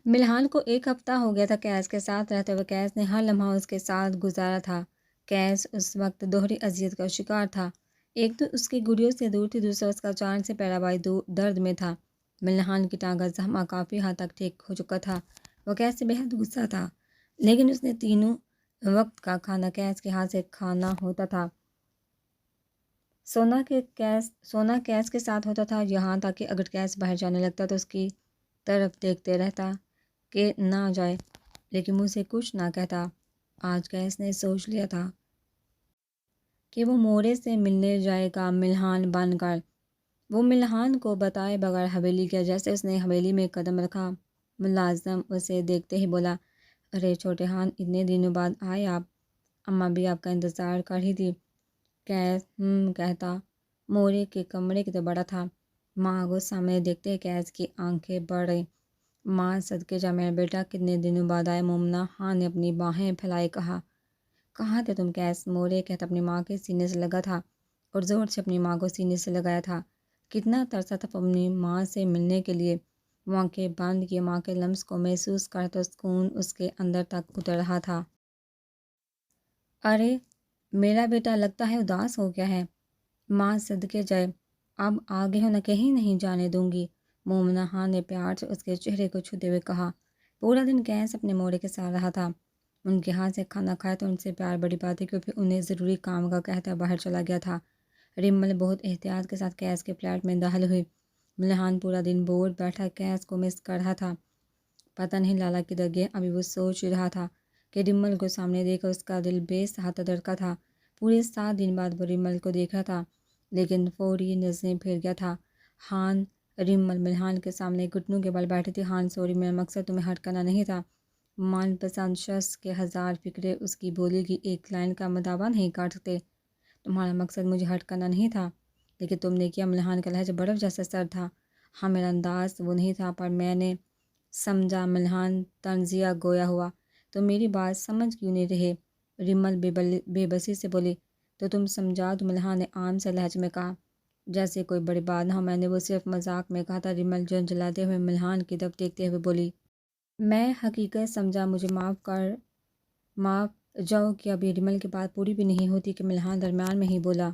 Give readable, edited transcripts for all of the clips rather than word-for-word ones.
ملحان کو 1 ہفتہ ہو گیا تھا قیس کے ساتھ رہتے ہوئے۔ قیس نے ہر لمحہ اس کے ساتھ گزارا تھا۔ قیس اس وقت دوہری اذیت کا شکار تھا۔ ایک تو اس کی گڑیوں سے دور تھی، دوسرا اس کا چاند سے پیدا بھائی درد میں تھا۔ ملحان کی ٹانگ کا زخم کافی حد تک ٹھیک ہو چکا تھا۔ وہ قیس سے بےحد غصہ تھا، لیکن اس نے تینوں وقت کا کھانا قیس کے ہاتھ سے کھانا ہوتا تھا۔ سونا قیس کے ساتھ ہوتا تھا، یہاں تک کہ اگر قیس باہر جانے لگتا تو اس کی طرف دیکھتے رہتا کہ نہ جائے، لیکن منہ سے کچھ نہ کہتا۔ آج قیس نے سوچ لیا تھا کہ وہ مورے سے ملنے جائے گا ملحان بن کر۔ وہ ملحان کو بتائے بغیر حویلی گیا۔ جیسے اس نے حویلی میں قدم رکھا، ملازم اسے دیکھتے ہی بولا، ارے چھوٹے خان، اتنے دنوں بعد آئے آپ؟ اماں بھی آپ کا انتظار کر رہی تھی۔ قیس کہتا مورے کے کمرے کی تو بڑا تھا۔ ماں کو سامنے دیکھتے قیس کی آنکھیں بڑھ گئیں۔ ماں صدقے جا میرا بیٹا، کتنے دنوں بعد آئے؟ مومنہ خان نے اپنی باہیں پھیلائے کہا۔ کہاں تھے تم قیس؟ مورے کہتا اپنی ماں کے سینے سے لگا تھا اور زور سے اپنی ماں کو سینے سے لگایا تھا۔ کتنا ترسا تھا اپنی ماں سے ملنے کے لیے۔ وہ آنکھیں بند کیے ماں کے لمس کو محسوس کرتا سکون اس کے اندر تک اتر رہا تھا۔ ارے میرا بیٹا لگتا ہے اداس ہو گیا ہے۔ ماں صدقے جائے، اب آگے ہو نہ کہیں نہیں جانے دوں گی، مومنہ خان نے پیار سے اس کے چہرے کو چھوتے ہوئے کہا۔ پورا دن قیس اپنے مورے کے ساتھ رہا تھا۔ ان کے ہاتھ سے کھانا کھایا تو ان سے پیار بڑی بات ہے، کیونکہ انہیں ضروری کام کا کہتا باہر چلا گیا تھا۔ رمل بہت احتیاط کے ساتھ قیس کے فلیٹ میں داخل ہوئی۔ ملحان پورا دن بور بیٹھا قیس کو مس کر رہا تھا۔ پتہ نہیں لالا کدھر گئے، ابھی وہ سوچ رہا تھا کہ رمل کو سامنے دیکھ کر اس کا دل بے ساختہ دھڑکا تھا۔ پورے 7 دن بعد وہ رمل کو دیکھ رہا تھا، لیکن فوری نظریں پھیر گیا تھا۔ خان، رمل ملحان کے سامنے گھٹنوں کے بل بیٹھی تھی۔ خان، سوری، میرا مقصد تمہیں ہرٹ کرنا نہیں تھا۔ من پسند شخص کے 1000 فکرے اس کی بولی کی ایک لائن کا مداوع نہیں کر سکتے۔ تمہارا مقصد مجھے ہرٹ کرنا نہیں تھا، لیکن تم نے کیا۔ ملحان کا لہجہ برف جیسا سرد تھا۔ ہاں، میرا انداز وہ نہیں تھا، پر میں نے سمجھا۔ ملحان طنزیہ گویا ہوا، تو میری بات سمجھ کیوں نہیں رہے؟ رمل بے بسی سے بولی، تو تم سمجھا دو، ملحان نے عام سے لہجے میں کہا، جیسے کوئی بڑی بات نہ ہو۔ میں نے وہ صرف مذاق میں کہا تھا۔ رمل جھنجھلاتے ہوئے ملحان کی طرف دیکھتے ہوئے بولی، میں حقیقت سمجھا، مجھے معاف جاؤ کہ ابھی رمل کی بات پوری بھی نہیں ہوتی کہ ملحان درمیان میں ہی بولا،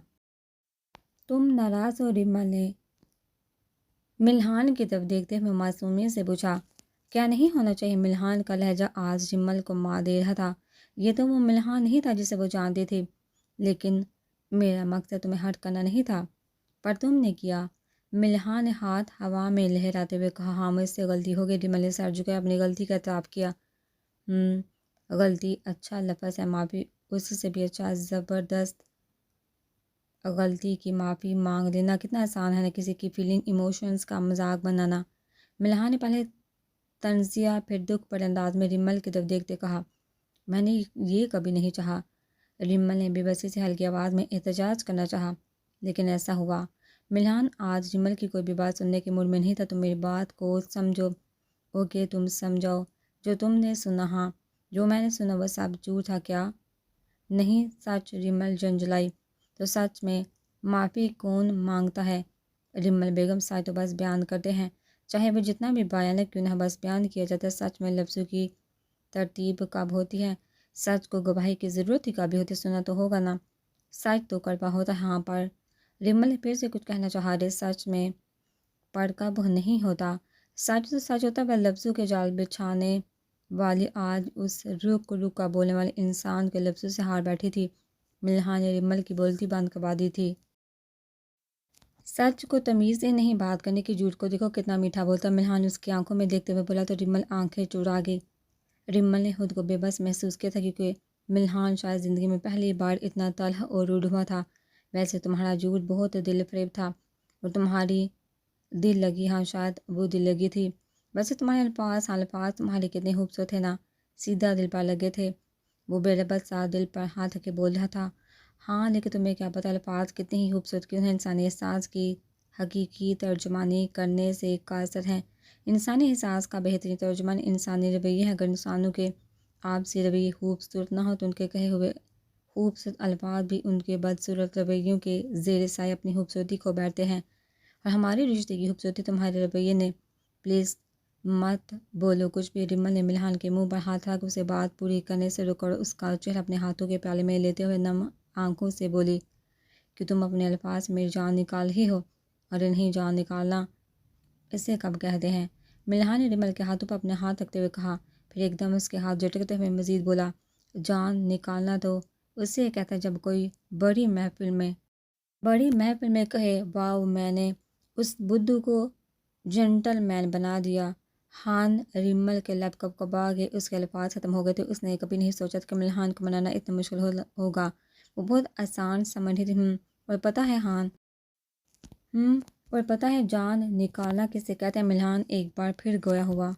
تم ناراض ہو؟ رمل نے ملحان کی طرف دیکھتے ہوئے معصومیت سے پوچھا۔ کیا نہیں ہونا چاہیے؟ ملحان کا لہجہ آج رمل کو مار دے رہا تھا۔ یہ تو وہ ملحان نہیں تھا جسے وہ جانتی تھی۔ لیکن میرا مقصد تمہیں ہرٹ کرنا نہیں تھا، پر تم نے کیا۔ ملحان نے ہاتھ ہوا میں لہراتے ہوئے کہا، ہاں مجھ سے غلطی ہو گئی۔ رمل نے سر جھکایا، اپنی غلطی کا اعتراف کیا۔ غلطی اچھا لفظ ہے، معافی اس سے بھی اچھا۔ زبردست غلطی کی معافی مانگ لینا کتنا آسان ہے، نہ کسی کی فیلنگ ایموشنز کا مذاق بنانا۔ ملحان نے پہلے طنزیہ پھر دکھ بھرے انداز میں رمل کی طرف دیکھتے کہا، میں نے یہ کبھی نہیں چاہا۔ رمل نے بے بسی سے ہلکی آواز میں احتجاج کرنا چاہا، لیکن ایسا ہوا۔ ملحان آج رمل کی کوئی بھی بات سننے کے موڈ میں نہیں تھا۔ تم میری بات کو سمجھو۔ اوکے، تم سمجھاؤ جو تم نے سنا۔ ہاں، جو میں نے سنا وہ سب جھوٹ تھا کیا؟ نہیں، سچ، رمل جھنجھلائی۔ تو سچ میں معافی کون مانگتا ہے؟ رمل بیگم، سچ تو بس بیان کرتے ہیں، چاہے وہ جتنا بھی بھیانک کیوں نہ، بس بیان کیا جاتا ہے۔ سچ میں لفظوں کی ترتیب کب ہوتی ہے؟ سچ کو گواہی کی ضرورت ہی کبھی ہوتی؟ سنا تو ہوگا نا؟ سچ تو کڑوا ہوتا ہے، ہاں، پر رمل نے پھر سے کچھ کہنا چاہا۔ رے سچ میں پر کب نہیں ہوتا؟ سچ تو سچ ہوتا ہے، وہ لفظوں کے جال بچھانے والی آج اس رک کا بولنے والے انسان کے لفظوں سے ہار بیٹھی تھی۔ ملحان نے رمل کی بولتی بند کروا دی تھی۔ سچ کو تمیز سے نہیں بات کرنے کی، جھوٹ کو دیکھو کتنا میٹھا بولتا۔ ملحان اس کی آنکھوں میں دیکھتے ہوئے بولا تو رمل آنکھیں چرا گئی۔ رمل نے خود کو بے بس محسوس کیا تھا، کیونکہ ملحان شاید زندگی میں پہلی بار اتنا تلخ اور روڈ ہوا تھا۔ ویسے تمہارا جھوٹ بہت دل فریب تھا اور تمہاری دل لگی، ہاں شاید وہ دل لگی تھی۔ ویسے تمہارے الفاظ تمہارے کتنے خوبصورت تھے نا، سیدھا دل پر لگے تھے۔ وہ بے ربط سا دل پر ہاتھ رکھ کے بول رہا تھا، ہاں لیکن تمہیں کیا پتہ الفاظ کتنے ہی خوبصورت کیوں ہیں، انسانی احساس کی حقیقی ترجمانی کرنے سے قاصر ہیں۔ انسانی احساس کا بہترین ترجمان انسانی رویے ہیں۔ اگر انسانوں کے آپسی رویے خوبصورت نہ ہو تو ان کے کہے ہوئے خوبصورت الفاظ بھی ان کے بدصورت رویوں کے زیر سایہ اپنی خوبصورتی کھو بیٹھتے ہیں، اور ہماری رشتے کی خوبصورتی تمہارے رویے نے پلیز مت بولو کچھ بھی، رمل نے ملحان کے منہ پر ہاتھ رکھ اسے بات پوری کرنے سے روکا اور اس کا چہرہ اپنے ہاتھوں کے پیالے میں لیتے ہوئے نم آنکھوں سے بولی کہ تم اپنے الفاظ سے میری جان نکال ہی ہو، اور انہیں جان نکالنا اسے کب کہتے ہیں؟ ملحان نے رمل کے ہاتھوں پر اپنے ہاتھ رکھتے ہوئے کہا، پھر ایک دم اس کے ہاتھ جھٹکتے ہوئے مزید بولا، جان نکالنا تو اسے کہتا ہے جب کوئی بڑی محفل میں کہے واؤ میں نے اس بدھو کو جنٹل مین بنا دیا۔ ہان رمل کے لب کبا گئے، اس کے الفاظ ختم ہو گئے تھے۔ اس نے کبھی نہیں سوچا تھا کہ ملحان کو منانا اتنا مشکل ہوگا۔ وہ بہت آسان سمجھ رہی تھی۔ اور پتہ ہے ہان، اور پتہ ہے جان نکالنا کسے کہتے ہیں؟ ملحان ایک بار پھر گویا ہوا۔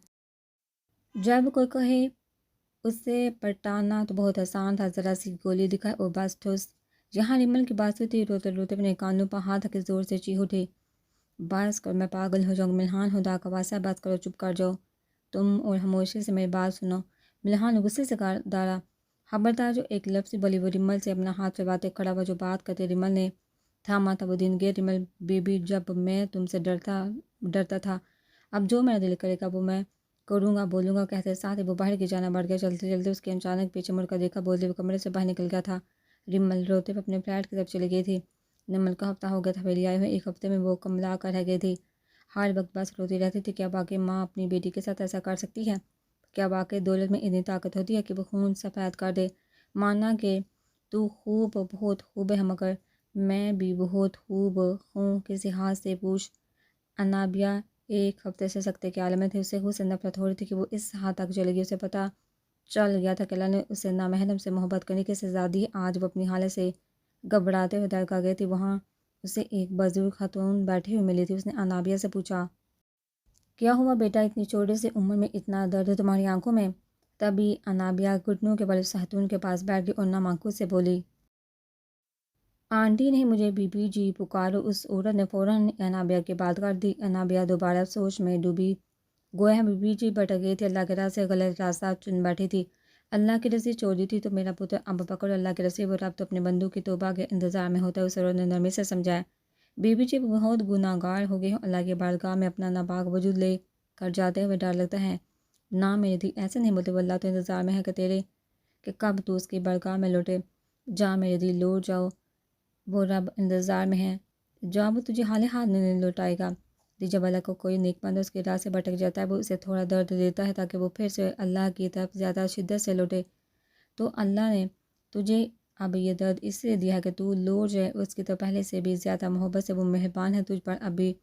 جب کوئی کہے اسے پٹانا تو بہت آسان تھا، ذرا سی گولی دکھائے اور بس ٹھوس۔ یہاں رمل کی بات ہوتی، روتے روتے اپنے کانوں پر ہاتھ رکھ کے زور سے چیخ اٹھی، بس کرو، میں پاگل ہو جاؤں گا۔ ملحان خدا کا واسطہ بس کرو، چپ کر جاؤ تم اور خاموشی سے میری بات سنو۔ ملحان غصے سے دارا، خبردار جو ایک لفظ بولی وہ رمل سے اپنا ہاتھ پھیلاتے کھڑا ہوا۔ جو بات کرتے رمل نے تھاما تھا وہ دن گئے۔ رمل بی بی، جب میں تم سے ڈرتا تھا، اب جو میرا دل کرے گا وہ میں کروں گا، بولوں گا۔ کہتے ساتھ ہی وہ باہر کی جانا بڑھ گیا۔ چلتے چلتے اس کے اچانک پیچھے مڑ کر دیکھا، بولتے ہوئے کمرے سے باہر نکل گیا تھا۔ رمل روتے ہوئے اپنے فلیٹ کی طرف چلی گئی تھی۔ رمل کا ہفتہ ہو گیا تھا ویلی آئے ہوئے، ایک ہفتے میں وہ کملا کر رہ گئی تھی۔ ہر وقت بس روتی رہتی تھی۔ کیا واقعی ماں اپنی بیٹی کے ساتھ ایسا کر سکتی ہے؟ کیا واقعی دولت میں اتنی طاقت ہوتی ہے کہ وہ خون سفید کر دے؟ مانا کہ تو بہت خوب ہے، مگر میں بھی بہت خوب ہوں، کسی ہاتھ سے پوچھ۔ انابیہ ایک ہفتے سے سکتے کے عالم میں تھی۔ اسے خود سے نفرت ہو رہی تھی کہ وہ اس حد تک چلے گی۔ اسے پتہ چل گیا تھا کہ اللہ نے اسے نامحرم سے محبت کرنے کی سزا دی۔ آج وہ اپنی حالت سے گھبراتے ہوئے درگاہ گئی تھی۔ وہاں اسے ایک بزرگ خاتون بیٹھی ہوئی ملی تھی۔ اس نے انابیہ سے پوچھا، کیا ہوا بیٹا، اتنی چھوٹی سی عمر میں اتنا درد ہے تمہاری آنکھوں میں؟ تبھی انابیہ گھٹنوں کے بل اس خاتون کے پاس بیٹھ گئی اور نم آنکھوں سے بولی، آنٹی نہیں، مجھے بی بی جی پکارو۔ اس عورت نے فوراً انابیہ کی بات کر دی۔ انابیہ دوبارہ سوچ میں ڈوبی، گویا بی بی جی بھٹک گئی تھی، اللہ کے راہ سے غلط راستہ چن بیٹھی تھی۔ اللہ کی رسی چھوڑ دی تھی تو میرا پتر اب پکڑو اللہ کی رسی۔ وہ رب تو اپنے بندوں کی توبہ کے انتظار میں ہوتا ہے، اس عورت نے نرمی سے سمجھایا۔ بی بی جی بہت گناہ گار ہو گئی ہوں، اللہ کی بارگاہ میں اپنا ناپاک وجود لے کر جاتے ہوئے ڈر لگتا ہے۔ نہ میری دی، ایسے نہیں بولتے، وہ اللہ تو انتظار میں ہے کہ تیرے کہ کب تو اس کی بارگاہ میں لوٹے۔ جا میری دی، لوٹ جاؤ، وہ رب انتظار میں ہے، جب وہ تجھے حال ہاتھ نہیں لوٹائے گا۔ جب اللہ کو کوئی نیک بندہ اس کے راہ سے بھٹک جاتا ہے، وہ اسے تھوڑا درد دیتا ہے تاکہ وہ پھر سے اللہ کی طرف زیادہ شدت سے لوٹے۔ تو اللہ نے تجھے اب یہ درد اس لیے دیا ہے کہ تو لوٹ جائے اس کی طرف پہلے سے بھی زیادہ محبت سے۔ وہ مہربان ہے تجھ پر، ابھی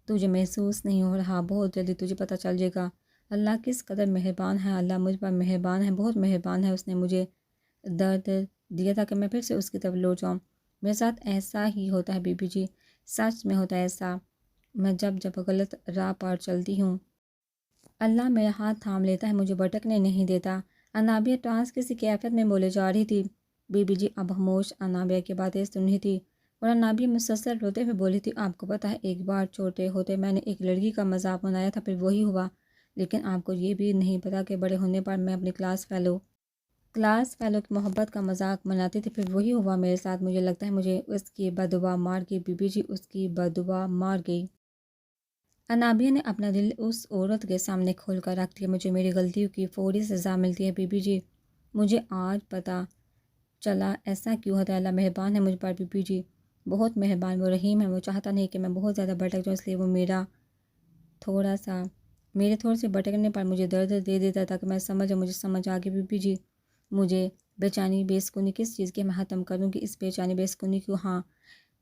تجھے محسوس نہیں ہو رہا، بہت جلدی تجھے پتہ چل جائے گا اللہ کس قدر مہربان ہے۔ اللہ مجھ پر مہربان ہے، بہت مہربان ہے۔ اس نے مجھے درد دیا تھا کہ میں پھر سے اس کی طرف لوٹ جاؤں۔ میرے ساتھ ایسا ہی ہوتا ہے بی بی جی، سچ میں ہوتا ہے ایسا۔ میں جب غلط راہ پر چلتی ہوں، اللہ میرا ہاتھ تھام لیتا ہے، مجھے بھٹکنے نہیں دیتا۔ انابیہ ٹانس کسی کیفیت میں بولے جا رہی تھی۔ بی بی جی اب خاموش انابیہ کی باتیں سن رہی تھی، اور انابیہ مسلسل روتے ہوئے بولی تھی، آپ کو پتہ ہے ایک بار چھوٹے ہوتے میں نے ایک لڑکی کا مذاق بنایا تھا، پھر وہی ہوا۔ لیکن آپ کو یہ بھی نہیں پتہ کہ بڑے ہونے پر میں اپنی کلاس فیلو کی محبت کا مذاق بناتی تھی، پھر وہی ہوا میرے ساتھ۔ مجھے لگتا ہے مجھے اس کی بددعا مار گئی۔ بی بی جی، اس کی بددعا مار گئی۔ انابیہ نے اپنا دل اس عورت کے سامنے کھول کر رکھ دیا۔ مجھے میری غلطیوں کی فوری سزا ملتی ہے بی بی جی، مجھے آج پتہ چلا ایسا کیوں ہوتا ہے۔ اللہ مہربان ہے مجھ پر بی بی جی، بہت مہربان، وہ رحیم ہے۔ وہ چاہتا نہیں کہ میں بہت زیادہ بھٹک جاؤں، اس لیے وہ میرے تھوڑے سے بھٹکنے پر مجھے درد دے دیتا ہے تاکہ میں مجھے سمجھ آ گئی بی بی جی، مجھے بے چینی بے سکونی کس چیز کی میں ختم کروں گی، اس بے چینی بے سکونی کو؟ ہاں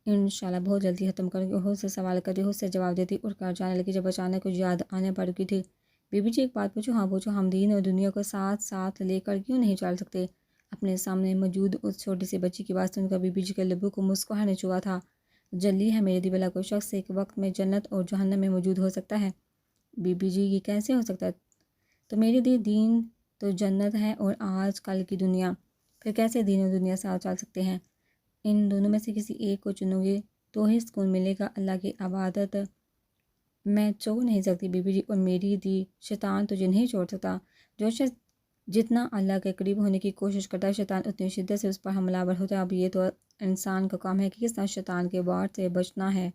انشاءاللہ بہت جلدی ختم کروں گی۔ خود سے سوال کرتی، خود سے جواب دیتی، اٹھ کر جانے لگی جب اچانک کچھ یاد آنے پر رکی تھی۔ بی بی جی ایک بات پوچھو؟ ہاں پوچھو۔ ہم دین اور دنیا کو ساتھ ساتھ لے کر کیوں نہیں چل سکتے؟ اپنے سامنے موجود اس چھوٹی سی بچی کی بات سن کر بی بی جی کے لبوں کو مسکراہٹ نے چھوا تھا۔ جلی ہے میری دی، بھلا کوئی شخص ایک وقت میں جنت اور جہنم میں موجود ہو سکتا ہے؟ بی بی جی یہ کیسے ہو سکتا ہے؟ تو میری دی، دین تو جنت ہے اور آج کل کی دنیا، پھر کیسے دین اور دنیا ساتھ چل سکتے ہیں؟ ان دونوں میں سے کسی ایک کو چنو گے تو ہی سکون ملے گا۔ اللہ کی عبادت میں چھوڑ نہیں سکتی بی بی جی، اور میری دی شیطان تجھے نہیں چھوڑ سکتا۔ جو شخص جتنا اللہ کے قریب ہونے کی کوشش کرتا ہے، شیطان اتنی شدت سے اس پر حملہ آور ہوتا ہے۔ اب یہ تو انسان کا کام ہے کہ کس طرح شیطان کے وار سے بچنا ہے۔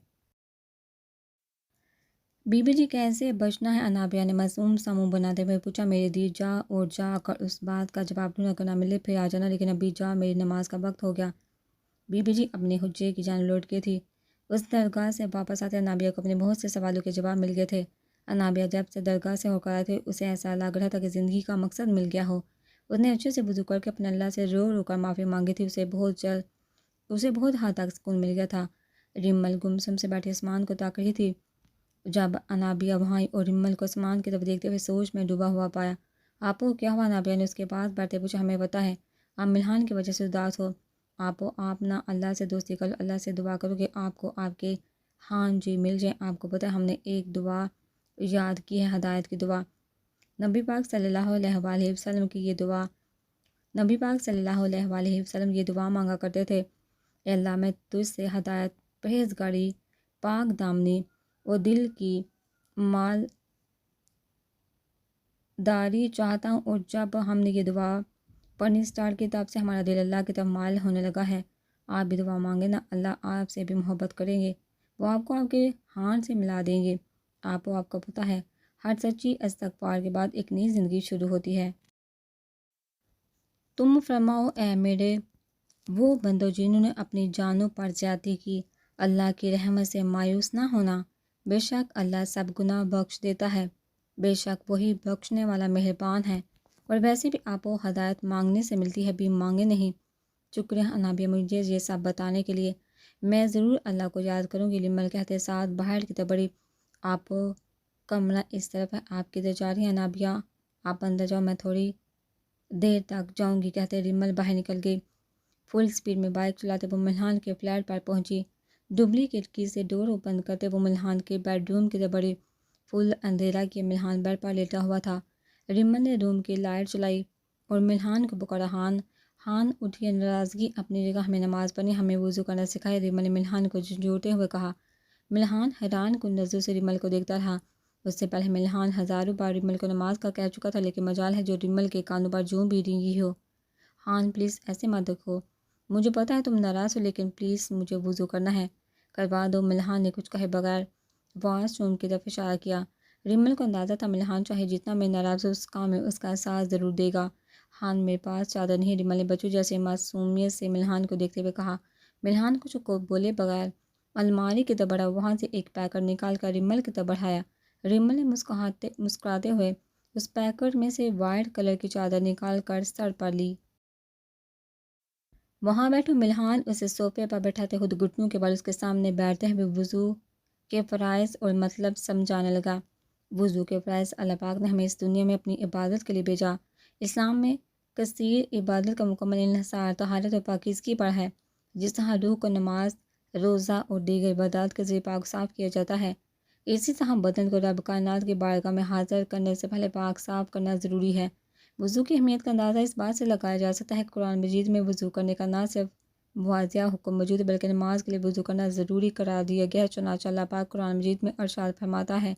بی بی جی کیسے بچنا ہے؟ انابیہ نے معصوم سا منہ بناتے ہوئے پوچھا۔ میرے دی جا اور جا کر اس بات کا جواب ڈھونڈا کر نہ ملے پھر آ جانا، لیکن ابھی جا، میری نماز کا وقت ہو گیا۔ بی بی جی اپنے حجرے کی جانب لوٹ گئی تھی۔ اس درگاہ سے واپس آتے انابیہ کو اپنے بہت سے سوالوں کے جواب مل گئے تھے۔ انابیہ جب سے درگاہ سے ہو کر آئے تھے اسے ایسا لگ رہا تھا کہ زندگی کا مقصد مل گیا ہو۔ اس نے اچھے سے وضو کر کے اپنے اللہ سے رو رو کر معافی مانگی تھی۔ اسے بہت حد تک سکون مل گیا تھا۔ رمل گمسم سے بیٹھی آسمان کو تاک رہی تھی۔ جب انابیہ وہاں آئی اور رمل کو آسمان کی طرف دیکھتے ہوئے سوچ میں ڈوبا ہوا پایا۔ آپو کیا ہوا؟ انابیہ نے اس کے پاس بیٹھتے پوچھا۔ ہمیں پتہ ہے آپ ملحان کی وجہ سے اداس ہو۔ آپ نہ اللہ سے دوستی کرو، اللہ سے دعا کرو کہ آپ کو آپ کے ہاں جی مل جائیں۔ آپ کو پتہ ہے ہم نے ایک دعا یاد کی ہے، ہدایت کی دعا۔ نبی پاک صلی اللہ علیہ وآلہ وسلم کی یہ دعا نبی پاک صلی اللہ علیہ وآلہ وسلم یہ دعا مانگا کرتے تھے۔ اے اللہ میں تجھ سے ہدایت، پرہیزگاری، پاک دامنی اور دل کی مال داری چاہتا ہوں۔ اور جب ہم نے یہ دعا پڑھنی سٹارٹ کی تب سے ہمارا دل اللہ کی طرف مائل ہونے لگا ہے۔ آپ بھی دعا مانگیں نا، اللہ آپ سے بھی محبت کریں گے، وہ آپ کو آپ کے ہاتھ سے ملا دیں گے۔ آپ کو پتہ ہے ہر سچی استغفار کے بعد ایک نئی زندگی شروع ہوتی ہے۔ تم فرماؤ اے میرے وہ بندو جنہوں نے اپنی جانوں پر زیادتی کی، اللہ کی رحمت سے مایوس نہ ہونا، بے شک اللہ سب گناہ بخش دیتا ہے، بے شک وہی بخشنے والا مہربان ہے۔ اور ویسے بھی آپ کو ہدایت مانگنے سے ملتی ہے، بھی مانگے نہیں۔ شکریہ انابیہ مجھے یہ سب بتانے کے لیے، میں ضرور اللہ کو یاد کروں گی۔ رمل کہتے ساتھ باہر کی طرف بڑھی۔ آپ کمرہ اس طرف ہے، آپ کدھر جا رہی ہیں؟ انابیہ آپ اندر جاؤ، میں تھوڑی دیر تک جاؤں گی، کہتے رمل باہر نکل گئی۔ فل سپیڈ میں بائک چلاتے وہ ملحان کے فلیٹ پر پہنچی۔ دبلی کھڑکی سے ڈور اوپن کرتے وہ ملحان کے بیڈ روم کی طرف بڑھی۔ فل اندھیرا کیے ملحان بیڈ پر لیٹا ہوا تھا۔ رمل نے روم کی لائٹ چلائی اور ملحان کو پکڑا۔ ہان اٹھیے، ناراضگی اپنی جگہ، ہمیں نماز پڑھنی، ہمیں وضو کرنا سکھائے، رمل نے ملحان کو جھنجھوڑتے ہوئے کہا۔ ملحان حیران کن نظروں سے رمل کو دیکھتا رہا۔ اس سے پہلے ملحان ہزاروں بار رمل کو نماز کا کہہ چکا تھا، لیکن مجال ہے جو رمل کے کانوں پر جوں بھی رینگی ہو۔ ہان پلیز ایسے مت دیکھو، مجھے پتہ ہے تم ناراض ہو، لیکن پلیز مجھے وضو کرنا ہے، کروا دو۔ ملحان نے کچھ کہے بغیر واش روم کی طرف اشارہ کیا۔ رمل کو اندازہ تھا ملحان چاہے جتنا میں ناراض ہو اس کام میں اس کا احساس ضرور دے گا۔ ہان میرے پاس چادر نہیں، رمل نے بچوں جیسے معصومیت سے ملحان کو دیکھتے ہوئے کہا۔ ملحان کچھ کو بولے بغیر الماری کی طرف بڑھا، وہاں سے ایک پیکٹ نکال کر رمل کی طرف بڑھایا۔ رمل نے مسکراتے ہوئے اس پیکٹ میں سے وائٹ کلر کی چادر نکال کر سر پر لی۔ وہاں بیٹھو۔ ملحان اسے صوفے پر بٹھاتے خود گھٹنوں کے بل اس کے سامنے بیٹھتے ہوئے وضو کے فرائض اور مطلب سمجھانے لگا۔ وضو کے فرائض، اللہ پاک نے ہمیں اس دنیا میں اپنی عبادت کے لیے بھیجا۔ اسلام میں کثیر عبادت کا مکمل انحصار طہارت اور پاکیزگی پر ہے۔ جس طرح روح کو نماز، روزہ اور دیگر عبادات کے ذریعے پاک صاف کیا جاتا ہے، اسی طرح بدن کو رب کائنات کی بارگاہ میں حاضر کرنے سے پہلے پاک صاف کرنا ضروری ہے۔ وضو کی اہمیت کا اندازہ اس بات سے لگایا جا سکتا ہے کہ قرآن مجید میں وضو کرنے کا نہ صرف واضح حکم موجود ہے بلکہ نماز کے لیے وضو کرنا ضروری قرار دیا گیا ہے۔ چنانچہ اللہ پاک قرآن مجید میں ارشاد فرماتا ہے،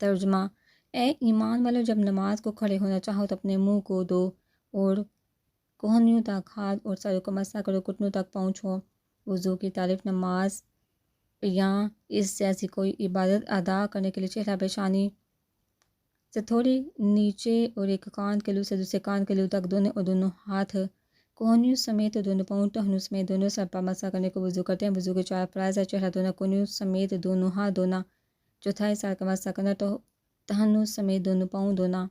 ترجمہ: اے ایمان والو، جب نماز کو کھڑے ہونا چاہو تو اپنے منہ کو دو اور کوہنیوں تک ہاتھ اور سر کو مسح کرو، گھٹنوں تک پہنچو۔ وضو کی تعریف نماز یا اس جیسی کوئی عبادت ادا کرنے کے لیے چہرہ پیشانی سے تھوڑی نیچے اور ایک کان کے لو سے دوسرے کان کے لو تک دھونے اور دونوں ہاتھ کوہنیوں سمیت دونوں پاؤں ٹہنوں سمیت دونوں سر پر مسح کرنے کو وضو کہتے ہیں۔ وضو کے 4 فرائض ہے: چہرہ دھونا، کوہنیوں سمیت دونوں ہاتھ دھونا، چوتھائی سر کا مسح کرنا، ٹہنوں سمیت دونوں پاؤں دھونا۔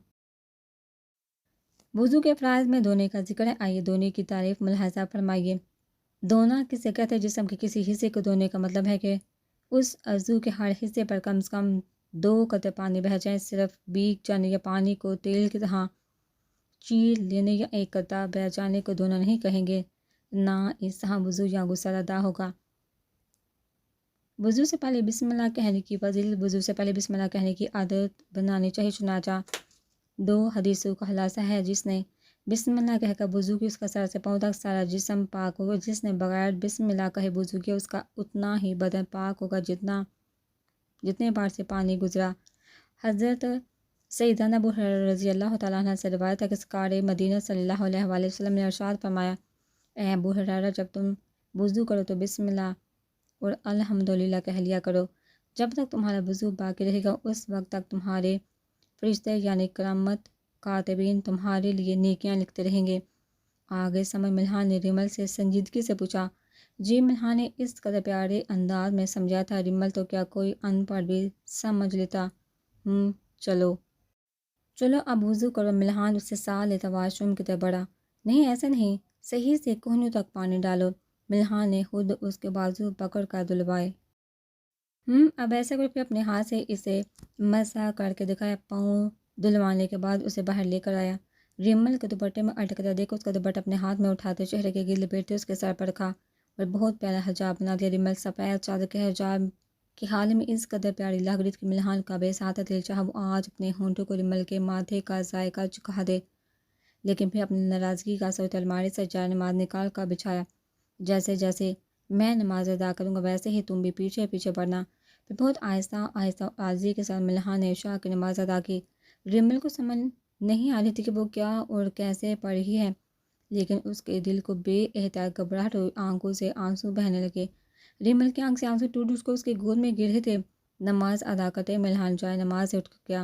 وضو کے فرائض میں دھونے کا ذکر ہے، آئیے دھونے کی تعریف ملاحظہ فرمائیے۔ دھونا کسے کہتے ہیں؟ جسم کے کسی حصے کو دھونے کا مطلب ہے کہ اس عضو کے ہر حصے پر کم سے کم 2 قطرے پانی بہہ جائیں۔ صرف بھیگ جانے یا پانی کو تیل کی طرح چیر لینے یا ایک قطرہ بہہ جانے کو دھونا نہیں کہیں گے، نہ اس طرح وضو یا غسل ادا ہوگا۔ وضو سے پہلے بسم اللہ کہنے کی فضیلت: وضو سے پہلے بسم اللہ کہنے کی عادت بنانی چاہیے۔ چنانچہ 2 حدیثوں کا خلاصہ ہے، جس نے بسم اللہ کہہ کر وضو کی اس کا سر سے پاؤں تک سارا جسم پاک ہوگا، جس نے بغیر بسم اللہ کہے وضو کیا اس کا اتنا ہی بدن پاک ہوگا جتنے بار سے پانی گزرا۔ حضرت سیدنا ابو ہریرہ رضی اللہ تعالیٰ عنہ سے روایت ہے کہ سرکار مدینہ صلی اللہ علیہ وآلہ وسلم نے ارشاد فرمایا، اے ابو ہریرہ، جب تم وضو کرو تو بسم اللہ اور الحمدللہ کہہ لیا کرو، جب تک تمہارا وضو باقی رہے گا اس وقت تک تمہارے فرشتے یعنی کرامت کاتبین تمہارے لیے نیکیاں لکھتے رہیں گے۔ آگے سمر ملحان نے ریمل سے سنجیدگی سے پوچھا۔ جی، ملحان نے اس قدر پیارے انداز میں سمجھا تھا ریمل تو کیا کوئی ان پڑھ بھی سمجھ لیتا۔ چلو چلو اب وضو کرو۔ ملحان اس سے ساتھ لیتا واش روم کی طرف بڑھا۔ نہیں ایسا نہیں، صحیح سے کوہنیوں تک پانی ڈالو۔ ملحان نے خود اس کے بازو پکڑ کر دلوائے۔ اب ایسا کر کے اپنے ہاتھ سے اسے مسح کر کے دکھایا۔ پاؤں دلوانے کے بعد اسے باہر لے کر آیا۔ ریمل کے دوپٹے میں اٹکتا دیکھ اس کا دوپٹہ اپنے ہاتھ میں اٹھاتے چہرے کے گرد لپیٹتے اس کے سر پر رکھا اور بہت پیارا حجاب بنا دیا۔ ریمل سفید چادر کے حجاب کی حال میں اس قدر پیاری لگ رہی تھی کہ ملحان کا بے ساتھ دل چاہا وہ آج اپنے ہونٹوں کو ریمل کے ماتھے کا ذائقہ چکھا دے، لیکن پھر اپنی ناراضگی کا سوچ الماری سے جائے نماز نکال کر بچھایا۔ جیسے جیسے میں نماز ادا کروں گا ویسے ہی تم بھی پیچھے پیچھے پڑھنا۔ پھر بہت آہستہ آہستہ عاجزی کے ساتھ ملحان نے عشاء کی نماز ادا کی۔ ریمل کو سمجھ نہیں آ رہی تھی کہ وہ کیا اور کیسے پڑھ رہی ہے، لیکن اس کے دل کو بے احتیاط گھبراہٹ ہوئی، آنکھوں سے آنسو بہنے لگے۔ ریمل کی آنکھ سے آنسو ٹوٹ اس کو اس کی گود میں گر رہے تھے۔ نماز ادا کرتے ملحان جائے نماز سے اٹھ گیا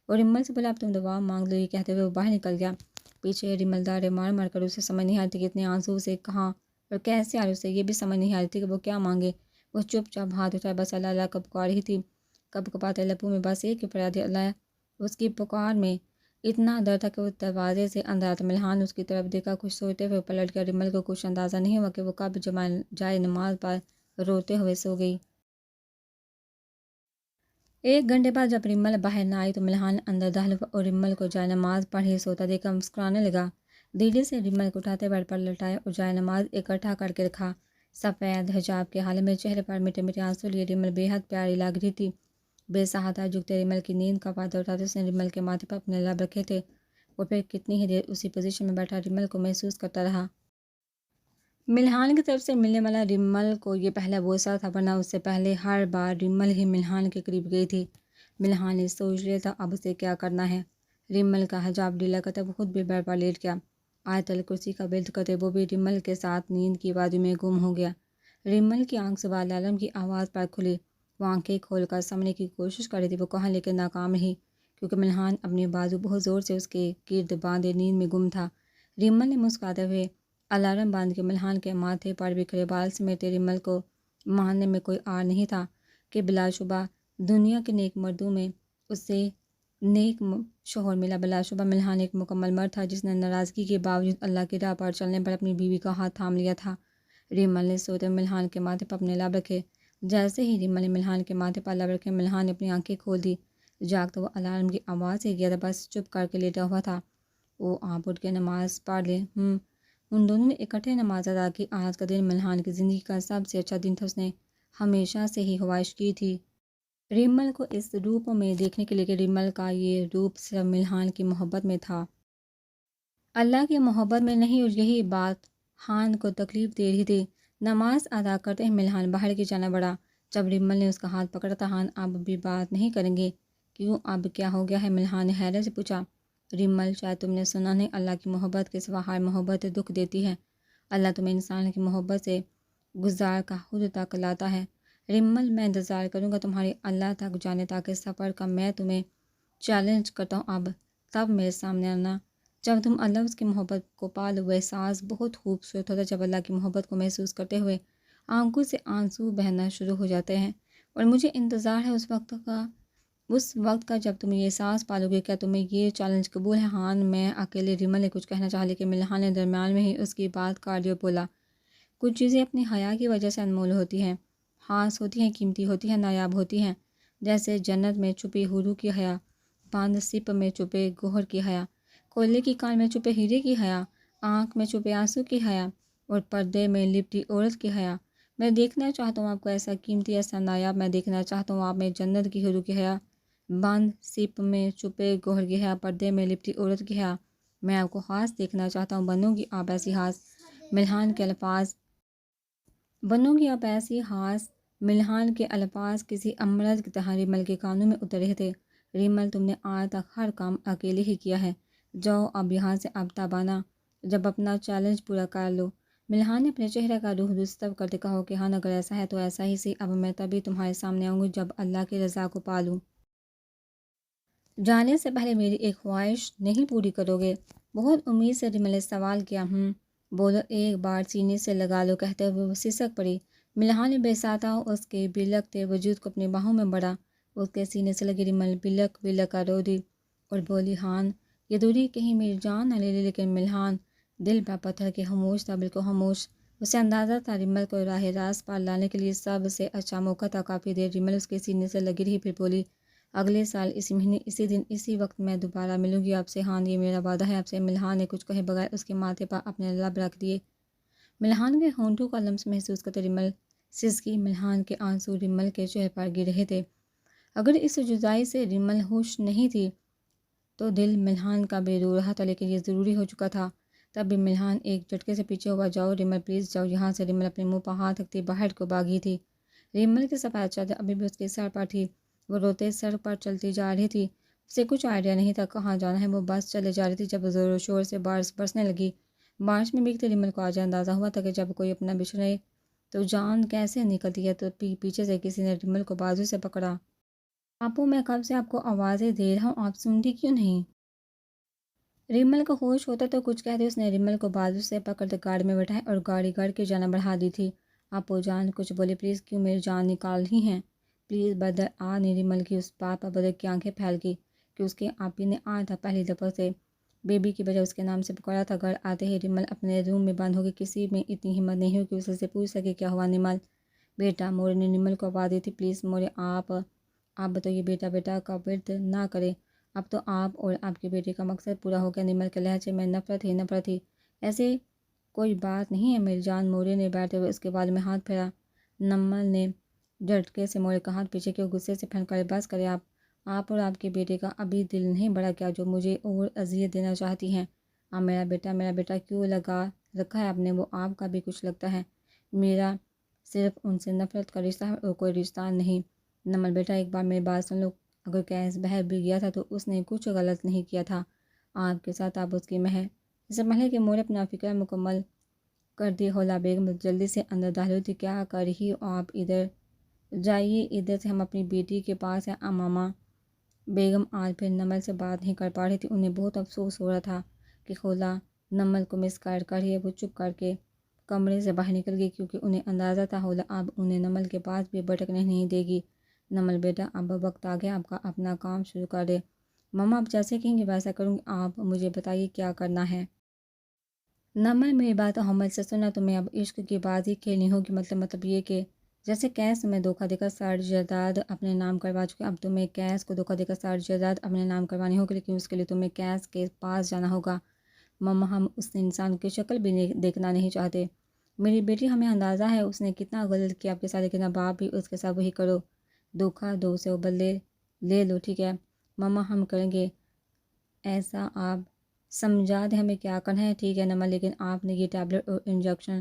اور ریمل سے بولا اب تم دعا مانگ لو، یہ کہتے ہوئے وہ باہر نکل گیا۔ پیچھے ریمل دارے مار مار کر اسے سمجھ نہیں آ رہی تھی کہ اتنے آنسو سے کہاں اور کیسے آ رہے، اسے یہ بھی سمجھ نہیں آ رہی تھی کہ وہ کیا مانگے۔ وہ چپ چاپ ہاتھ اٹھائے بس اللہ اللہ کب پکار رہی تھی، کب کپاتے لبوں میں بس ایک ہی فریاد اللہ۔ اس کی پکار میں اتنا درد تھا کہ وہ دروازے سے اندر آتا۔ ملحان اس کی طرف دیکھا، کچھ سوچتے ہوئے پلٹ گیا۔ ریمل کو کچھ اندازہ نہیں ہوا کہ وہ کب جائے نماز پر روتے ہوئے سو گئی۔ 1 گھنٹے بعد جب ریمل باہر نہ آئی تو ملحان اندر داخل ہوا اور ریمل کو جائے نماز پڑھے سوتا دیکھ کر مسکرانے لگا۔ دھیرے سے ریمل کو اٹھاتے بیڈ پر لٹایا اور جائے نماز اکٹھا کر کے رکھا۔ سفید حجاب کے حال میں چہرے پر میٹھے میٹھے آنسو لیے ریمل بے حد پیاری لگ رہی تھی۔ بے سہاتا جھکتے ریمل کی نیند کا پردہ اٹھاتے اس نے ریمل کے ماتھے پر اپنے لب رکھے تھے اور پھر کتنی ہی دیر اسی پوزیشن میں بیٹھا ریمل کو محسوس کرتا رہا۔ ملحان کی طرف سے ملنے والا ریمل کو یہ پہلا بوسہ تھا، ورنہ اس سے پہلے ہر بار ریمل ہی ملحان کے قریب گئی تھی۔ ملحان نے سوچ لیا تھا اب اسے کیا کرنا ہے۔ ریمل کا حجاب ڈھیلا کرتے وہ خود بھی بیڈ پر لیٹ گیا۔ آیت الکرسی کا ورد کرتے وہ بھی ریمل کے ساتھ نیند کی وادی میں گم ہو گیا۔ ریمل کی آنکھ سوال عالم کی آواز پر کھلی۔ وہ آنکھیں کھول کر سمجھنے کی کوشش کر رہی تھی وہ کہاں، لیکن ناکام رہی کیونکہ ملحان اپنے بازو بہت زور سے اس کے گرد باندھے نیند میں گم تھا۔ ریمل نے مسکراتے ہوئے الارم باندھ کے ملحان کے ماتھے پر بکھرے بال سمیٹے۔ ریمل کو ماننے میں کوئی آر نہیں تھا کہ بلا شبہ دنیا کے نیک مردوں میں اسے نیک شوہر ملا۔ بلا شبہ ملحان ایک مکمل مرد تھا جس نے ناراضگی کے باوجود اللہ کی راہ پر چلنے پر اپنی بیوی کا ہاتھ تھام لیا تھا۔ ریمل نے سوتے ملحان کے ماتھے پر اپنے لب رکھے۔ جیسے ہی ریمل نے ملحان کے ماتھے پر لب رکھے ملحان نے اپنی آنکھیں کھول دی۔ جاگتا وہ الارم کی آواز سے گیا تھا، بس چپ کر کے لیٹا ہوا تھا۔ وہ آپ اٹھ کے نماز پڑھ لے۔ ان دونوں نے اکٹھے نماز ادا کی۔ آج کا دن ملحان کی زندگی کا سب سے اچھا دن تھا، اس نے ہمیشہ سے ہی خواہش کی تھی ریمل کو اس روپ میں دیکھنے کے لیے کہ ریمل کا یہ روپ صرف ملحان کی محبت میں تھا، اللہ کی محبت میں نہیں، اور یہی بات خان کو تکلیف دے رہی تھی۔ نماز ادا کرتے ہی ملحان باہر کی جانا بڑھا۔ جب ریمل نے اس کا ہاتھ پکڑا تھا خان اب بھی بات نہیں کریں گے؟ کیوں، اب کیا ہو گیا ہے؟ ملحان نے حیرت سے پوچھا۔ ریمل شاید تم نے سنا نہیں، اللہ کی محبت کے سوا ہر محبت دکھ دیتی ہے۔ اللہ تمہیں انسان کی محبت سے گزار کا خود تک لاتا ہے۔ ریمل میں انتظار کروں گا تمہاری اللہ تک جانے تاکہ سفر کا میں تمہیں چیلنج کرتا ہوں اب تب میرے سامنے آنا جب تم اللہ اس کی محبت کو پا لو۔ وہ احساس بہت خوبصورت ہوتا ہے جب اللہ کی محبت کو محسوس کرتے ہوئے آنکھوں سے آنسو بہنا شروع ہو جاتے ہیں، اور مجھے انتظار ہے اس وقت کا جب تم یہ احساس پالو گے۔ کیا تمہیں یہ چیلنج قبول ہے؟ خان میں اکیلے ریمل نے کچھ کہنا چاہا لیکن ملحان نے درمیان میں ہی اس کی بات کاٹ دی اور بولا، کچھ چیزیں اپنی حیا کی وجہ سے انمول ہوتی ہیں، خاص ہوتی ہیں، قیمتی ہوتی ہیں، نایاب ہوتی ہیں، جیسے جنت میں چھپی حوروں کی حیا، بند سپ میں چھپے گوہر کی حیا، کوئلے کی کان میں چھپے ہیرے کی حیا، آنکھ میں چھپے آنسو کی حیا، اور پردے میں لپٹی عورت کی حیا۔ میں دیکھنا چاہتا ہوں آپ کو ایسا قیمتی، ایسا نایاب۔ میں دیکھنا چاہتا ہوں آپ میں جنت کی حوروں کی حیا، بند سپ میں چھپے گوہر کی حیا، پردے میں لپٹی عورت کی حیا۔ میں آپ کو خاص دیکھنا چاہتا ہوں، بنوں گی آپ ایسی خاص۔ ملحان کے الفاظ بنوں گی آپ ایسی خاص۔ ملحان کے الفاظ کسی امرت کی طرح ریمل کے کانوں میں اتر رہے تھے۔ ریمل تم نے آج تک ہر کام اکیلے ہی کیا ہے، جاؤ اب یہاں سے، اب تب آنا جب اپنا چیلنج پورا کر لو۔ ملحان نے اپنے چہرے کا روح رستب کرتے کہا کہ ہاں اگر ایسا ہے تو ایسا ہی سی، اب میں تبھی تمہارے سامنے آؤں گی جب اللہ کی رضا کو پالوں۔ جانے سے پہلے میری ایک خواہش نہیں پوری کرو گے؟ بہت امید سے ریمل نے سوال کیا۔ بولو، ایک بار سینے سے لگا لو، کہتے ہوئے وہ سسک پڑی۔ ملحان نے بے ساتھ اس کے بلکتے وجود کو اپنی باہوں میں بڑھا، اس کے سینے سے لگی ریمل بلک بلک کر رو دی اور بولی، ہان یہ دوری کہیں میری جان نہ لے لی۔ لیکن ملحان دل پہ پتھر کے خاموش تھا، بالکل خاموش۔ اسے اندازہ تھا ریمل کو راہ راست پار لانے کے لیے سب سے اچھا موقع تھا۔ کافی دیر ریمل اس کے سینے سے لگی رہی، پھر بولی، اگلے سال اسی مہینے اسی دن اسی وقت میں دوبارہ ملوں گی آپ سے، ہاں یہ میرا وعدہ ہے آپ سے۔ ملحان نے کچھ کہے بغیر اس کے ماتھے پر اپنے لب رکھ دیے۔ ملحان کے ہونٹوں کا لمس محسوس کرتے ریمل سسکی۔ ملحان کے آنسو ریمل کے چہرے پر گر رہے تھے۔ اگر اس جدائی سے ریمل خوش نہیں تھی تو دل ملحان کا بے رو رہا تھا، لیکن یہ ضروری ہو چکا تھا۔ تب بھی ملحان ایک جھٹکے سے پیچھے ہوا۔ جاؤ ریمل، پلیز جاؤ یہاں سے۔ ریمل اپنے منہ پر ہاتھ رکھتی باہر کو بھاگی تھی۔ ریمل کی سفید چادر ابھی بھی اس کے سر پر تھی، وہ روتے سڑک پر چلتی جا رہی تھی۔ اسے کچھ آئیڈیا نہیں تھا کہاں جانا ہے، وہ بس چلے جا رہی تھی جب زور و شور سے بارش برسنے لگی۔ بارش میں بھیگتے ریمل کو آج اندازہ ہوا تھا کہ جب کوئی اپنا بچھڑے تو جان کیسے نکلتی ہے۔ تو پیچھے سے کسی نے ریمل کو بازو سے پکڑا۔ آپو، میں کب سے آپ کو آوازیں دے رہا ہوں، آپ سنتی کیوں نہیں؟ ریمل کو ہوش ہوتا تو کچھ کہتے اس نے ریمل کو بازو سے پکڑ کر گاڑی میں بٹھایا اور گاڑی گھر کی جانب بڑھا دی تھی۔ آپو جان کچھ بولے، پلیز کیوں میری جان نکال رہی ہیں؟ پلیز بدر آ نے ریمل کی اس بات پر بدر کی آنکھیں پھیل گئی کہ اس کے آپی نے آج تک پہلی دفعہ سے بیبی کی بجائے اس کے نام سے پکارا تھا۔ گھر آتے ہی ریمل اپنے روم میں بند ہو گئی۔ کسی میں اتنی ہمت نہیں ہوئی کہ اسے سے پوچھ سکے کیا ہوا نمل بیٹا؟ مورے نے ریمل کو آواز دی تھی، پلیز مورے آپ بتائیے بیٹا، بیٹا کا ورد نہ کرے، اب تو آپ اور آپ کے بیٹے کا مقصد پورا ہو گیا۔ نمل کے لہجے میں نفرت ہی۔ ایسے کوئی بات نہیں ہے میری جان۔ مورے نے بیٹھتے ہوئے اس کے بال میں ہاتھ پھیرا۔ نمل نے جھٹکے سے مورے کا ہاتھ پیچھے کیا، غصے سے پھنکارے، بس کرے آپ اور آپ کے بیٹے کا ابھی دل نہیں بڑا کیا جو مجھے اور اذیت دینا چاہتی ہیں؟ میرا بیٹا کیوں لگا رکھا ہے آپ نے؟ وہ آپ کا بھی کچھ لگتا ہے؟ میرا صرف ان سے نفرت کا رشتہ ہے اور کوئی رشتہ نہیں۔ نمل بیٹا ایک بار میری بات سن لو، اگر کیس بہر بھی گیا تھا تو اس نے کچھ غلط نہیں کیا تھا آپ کے ساتھ، آپ اس کی مہر۔ اس سے پہلے کہ مورے اپنا فکر مکمل کر دی، حولا بیگم جلدی سے اندر داخل ہوئی تھی۔ کیا کر رہی ہو آپ؟ ادھر جائیے، ادھر سے، ہم اپنی بیٹی کے پاس ہیں۔ ماما بیگم آج پھر نمل سے بات نہیں کر پا رہی تھی۔ انہیں بہت افسوس ہو رہا تھا کہ خولا نمل کو مس کر رہی ہے۔ وہ چپ کر کے کمرے سے باہر نکل گئی کیونکہ انہیں اندازہ تھا خولا اب انہیں نمل کے پاس بھی بھٹکنے نہیں دے گی۔ نمل بیٹا اب وقت آ گیا آپ کا اپنا کام شروع کر دے۔ ماما آپ جیسے کہیں گے ویسا کروں گی، آپ مجھے بتائیے کیا کرنا ہے۔ نمل میری بات حمل سے سنا، تمہیں اب عشق کی بازی کھیلنی ہوگی، مطلب یہ کہ جیسے کیس تمہیں دھوکہ دے کر ساری جائیداد اپنے نام کروا چکے، اب تمہیں کیس کو دھوکہ دے کر ساری جائیداد اپنے نام کروانی ہوگی، لیکن اس کے لیے تمہیں کیس کے پاس جانا ہوگا۔ ماما ہم اس انسان کی شکل بھی دیکھنا نہیں چاہتے۔ میری بیٹی ہمیں اندازہ ہے اس نے کتنا غلط کیا آپ کے ساتھ، لیکن اب آپ بھی اس کے ساتھ وہی کرو، دھوکہ دو سے بدلے لے لو، ٹھیک ہے؟ ماما ہم کریں گے ایسا، آپ سمجھا دیں ہمیں کیا کرنا ہے، ٹھیک ہے نمل؟ لیکن آپ نے یہ ٹیبلٹ اور انجیکشن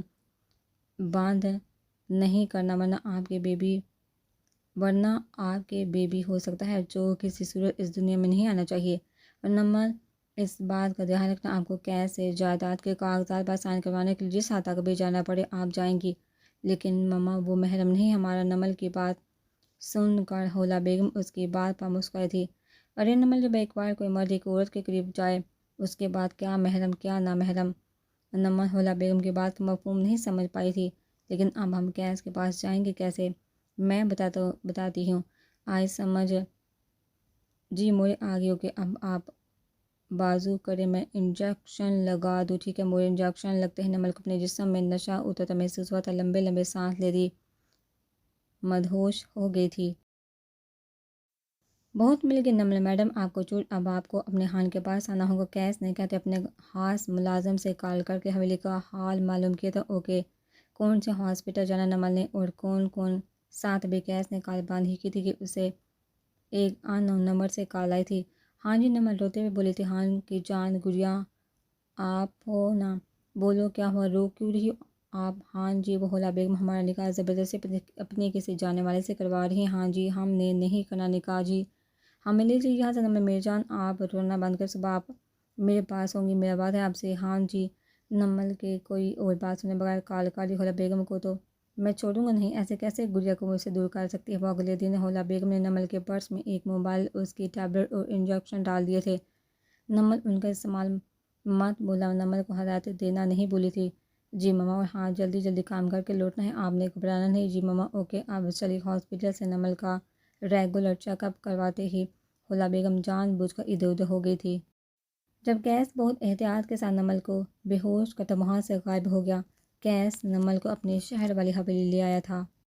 باندھ نہیں کرنا ورنہ آپ کے بیبی ہو سکتا ہے جو کسی صورت اس دنیا میں نہیں آنا چاہیے۔ اور نمل اس بات کا دھیان رکھنا، آپ کو کیسے جائیداد کے کاغذات پر سائن کروانے کے لیے جس حد تک بھی جانا پڑے آپ جائیں گی، لیکن ماما وہ محرم نہیں ہمارا۔ نمل کی بات سن کر حولا بیگم اس کی بات پر مسکرائی تھی۔ ارے نمل، جب ایک بار کوئی مرد ایک عورت کے قریب جائے اس کے بعد کیا محرم کیا نا محرم؟ نمل حولا بیگم کی بات کا مفہوم نہیں سمجھ پائی تھی، لیکن اب ہم کیس کے پاس جائیں گے کیسے؟ میں بتاتی ہوں، آج سمجھ جی مورے آگے ہو کہ اب آپ بازو کرے میں انجیکشن لگا دوں، ٹھیک ہے؟ مورے انجیکشن لگتے ہی نمل کو اپنے جسم میں نشہ اترتا محسوس ہوا تھا، لمبے لمبے سانس لے دی، مدہوش ہو گئی تھی۔ بہت مل گئی نمل میڈم آپ کو چوٹ، اب آپ کو اپنے خان کے پاس آنا ہوگا۔ کیس نے کہتے اپنے خاص ملازم سے کال کر کے حویلی کا حال معلوم کیا تھا۔ اوکے، کون سے ہاسپٹل جانا نمل نے؟ اور کون ساتھ بھی؟ کیس نے کال بند ہی کی تھی کہ اسے ایک ان نون نمبر سے کال آئی تھی۔ ہاں جی نمل روتے ہوئے بولی تھی۔ ہاں کی جان گڑیا آپ ہو نا؟ بولو کیا ہوا، رو کیوں رہی ہو آپ؟ ہاں جی وہ حولا بیگم ہمارا نکاح زبردستی اپنے کسی جانے والے سے کروا رہی ہیں۔ ہاں جی ہم نے نہیں کرنا نکاح جی، ہمیں لے لیجیے یہاں سے۔ نمل میری جان آپ رونا بند کر، صبح آپ میرے پاس ہوں گی، میرا وعدہ ہے آپ سے۔ ہاں جی نمل کے کوئی اور بات سنے بغیر کال کر دی، حولا بیگم کو تو میں چھوڑوں گا نہیں، ایسے کیسے گڑیا کو مجھ سے دور کر سکتی ہے؟ وہ اگلے دن حولا بیگم نے نمل کے پرس میں ایک موبائل، اس کی ٹیبلٹ اور انجیکشن ڈال دیے تھے۔ نمل ان کا استعمال مت بولا، نمل کو ہدایت دینا نہیں بھولی تھی۔ جی ماما، اور ہاں جلدی جلدی کام کر کے لوٹنا ہے، آپ نے گھبرانا نہیں۔ جی ماما اوکے۔ اب چلی ہاسپٹل سے نمل کا ریگولر چیک اپ کرواتے ہی حولا بیگم جان بوجھ کر ادھر ادھر ہو گئی تھی۔ جب کیس بہت احتیاط کے ساتھ نمل کو بے ہوش کرتا وہاں سے غائب ہو گیا، کیس نمل کو اپنی شہر والی حویلی لے آیا تھا۔